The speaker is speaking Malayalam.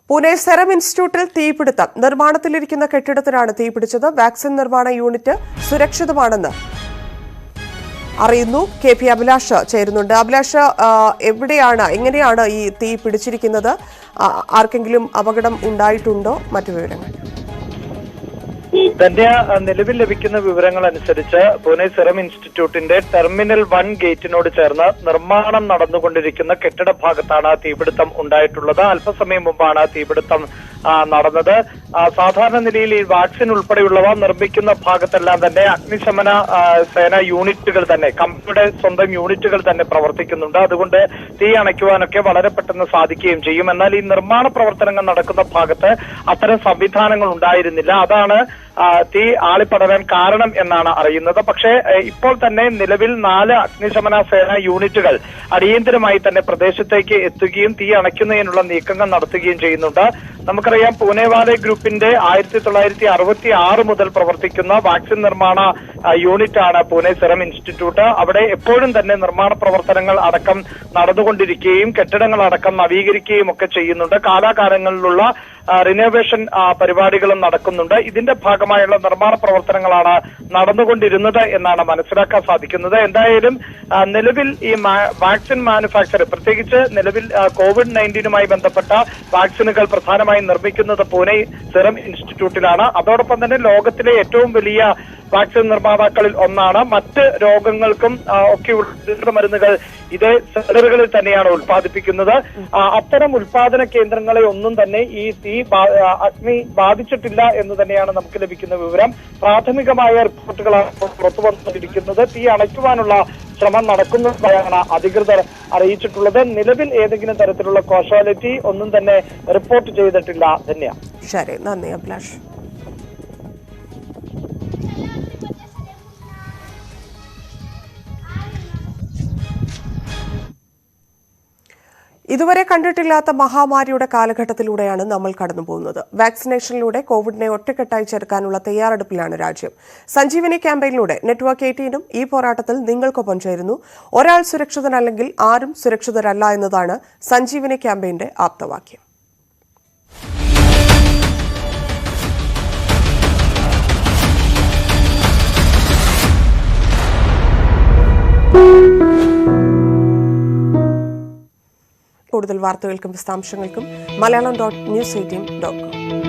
പൂനെ സെറം ഇൻസ്റ്റിറ്റ്യൂട്ടിൽ തീപിടുത്തം. നിർമ്മാണത്തിലിരിക്കുന്ന കെട്ടിടത്തിനാണ് തീപിടിച്ചത്. വാക്സിൻ നിർമ്മാണ യൂണിറ്റ് സുരക്ഷിതമാണെന്ന് അറിയുന്നു. KP അഭിലാഷ് ചേരുന്നുണ്ട്. അഭിലാഷ്, എങ്ങനെയാണ് ഈ തീ പിടിച്ചിരിക്കുന്നത്? ആർക്കെങ്കിലും അപകടം ഉണ്ടായിട്ടുണ്ടോ? മറ്റു വിവരങ്ങൾ തന്നെ നിലവിൽ ലഭിക്കുന്ന വിവരങ്ങൾ അനുസരിച്ച് പൂനെ സെറം ഇൻസ്റ്റിറ്റ്യൂട്ടിന്റെ ടെർമിനൽ 1 ഗേറ്റിനോട് ചേർന്ന് നിർമ്മാണം നടന്നുകൊണ്ടിരിക്കുന്ന കെട്ടിട ഭാഗത്താണ് തീപിടുത്തം ഉണ്ടായിട്ടുള്ളത്. അല്പസമയം മുമ്പാണ് തീപിടുത്തം നടന്നത്. സാധാരണ നിലയിൽ ഈ വാക്സിൻ ഉൾപ്പെടെയുള്ളവ നിർമ്മിക്കുന്ന ഭാഗത്തെല്ലാം തന്നെ അഗ്നിശമന സേന യൂണിറ്റുകൾ തന്നെ, കമ്പനിയുടെ സ്വന്തം യൂണിറ്റുകൾ തന്നെ പ്രവർത്തിക്കുന്നുണ്ട്. അതുകൊണ്ട് തീ അണയ്ക്കുവാനൊക്കെ വളരെ പെട്ടെന്ന് സാധിക്കുകയും ചെയ്യും. എന്നാൽ ഈ നിർമ്മാണ പ്രവർത്തനങ്ങൾ നടക്കുന്ന ഭാഗത്ത് അത്തരം സംവിധാനങ്ങൾ ഉണ്ടായിരുന്നില്ല. അതാണ് തീ ആളിപ്പടരാൻ കാരണം എന്നാണ് അറിയുന്നത്. പക്ഷേ ഇപ്പോൾ തന്നെ നിലവിൽ 4 അഗ്നിശമന സേന യൂണിറ്റുകൾ അടിയന്തരമായി തന്നെ പ്രദേശത്തേക്ക് എത്തുകയും തീ അണയ്ക്കുന്നതിനുള്ള നീക്കങ്ങൾ നടത്തുകയും ചെയ്യുന്നുണ്ട്. നമുക്കറിയാം, പൂനെവാലെ ഗ്രൂപ്പിന്റെ 1966 മുതൽ പ്രവർത്തിക്കുന്ന വാക്സിൻ നിർമ്മാണ യൂണിറ്റാണ് പൂനെ സെറം ഇൻസ്റ്റിറ്റ്യൂട്ട്. അവിടെ എപ്പോഴും തന്നെ നിർമ്മാണ പ്രവർത്തനങ്ങൾ അടക്കം നടന്നുകൊണ്ടിരിക്കുകയും കെട്ടിടങ്ങൾ അടക്കം നവീകരിക്കുകയും ഒക്കെ ചെയ്യുന്നുണ്ട്. കാലാകാലങ്ങളിലുള്ള റിനോവേഷൻ പരിപാടികളും നടക്കുന്നുണ്ട്. ഇതിന്റെ ഭാഗമായുള്ള നിർമ്മാണ പ്രവർത്തനങ്ങളാണ് നടന്നുകൊണ്ടിരുന്നത് എന്നാണ് മനസ്സിലാക്കാൻ സാധിക്കുന്നത്. എന്തായാലും നിലവിൽ ഈ വാക്സിൻ മാനുഫാക്ചർ, പ്രത്യേകിച്ച് നിലവിൽ COVID-19 ബന്ധപ്പെട്ട വാക്സിനുകൾ പ്രധാനമായും നിർമ്മിക്കുന്നത് പൂനെ സെറം ഇൻസ്റ്റിറ്റ്യൂട്ടിലാണ്. അതോടൊപ്പം തന്നെ ലോകത്തിലെ ഏറ്റവും വലിയ വാക്സിൻ നിർമ്മാതാക്കളിൽ ഒന്നാണ്. മറ്റ് രോഗങ്ങൾക്കും ഒക്കെയുള്ള മരുന്നുകൾ ഇതേ സെന്ററുകളിൽ തന്നെയാണ് ഉൽപ്പാദിപ്പിക്കുന്നത്. അത്തരം ഉൽപാദന കേന്ദ്രങ്ങളെ ഒന്നും തന്നെ ഈ തീ അഗ്നി ബാധിച്ചിട്ടില്ല എന്ന് തന്നെയാണ് നമുക്ക് ലഭിക്കുന്ന വിവരം. പ്രാഥമികമായ റിപ്പോർട്ടുകളാണ് പുറത്തു വന്നിരിക്കുന്നത്. തീ അണയ്ക്കുവാനുള്ള ശ്രമം നടക്കുന്നതായാണ് അധികൃതർ അറിയിച്ചിട്ടുള്ളത്. നിലവിൽ ഏതെങ്കിലും തരത്തിലുള്ള കാഷ്വാലിറ്റി ഒന്നും തന്നെ റിപ്പോർട്ട് ചെയ്തിട്ടില്ല തന്നെയാണ്. ശരി, നന്ദി അഭിലാഷ്. ഇതുവരെ കണ്ടിട്ടില്ലാത്ത മഹാമാരിയുടെ കാലഘട്ടത്തിലൂടെയാണ് നമ്മൾ കടന്നുപോകുന്നത്. വാക്സിനേഷനിലൂടെ കോവിഡിനെ ഒറ്റക്കെട്ടായി ചെറുക്കാനുള്ള തയ്യാറെടുപ്പിലാണ് രാജ്യം. സഞ്ജീവനി ക്യാമ്പയിനിലൂടെ നെറ്റ്വർക്ക് 18 ഈ പോരാട്ടത്തിൽ നിങ്ങൾക്കൊപ്പം ചേരുന്നു. ഒരാൾ സുരക്ഷിതനല്ലെങ്കിൽ ആരും സുരക്ഷിതരല്ല എന്നതാണ് സഞ്ജീവനി ക്യാമ്പയിന്റെ ആപ്തവാക്യം. കൂടുതൽ വാർത്തകൾക്കും വിശദാംശങ്ങൾക്കും Malayalam.news18.com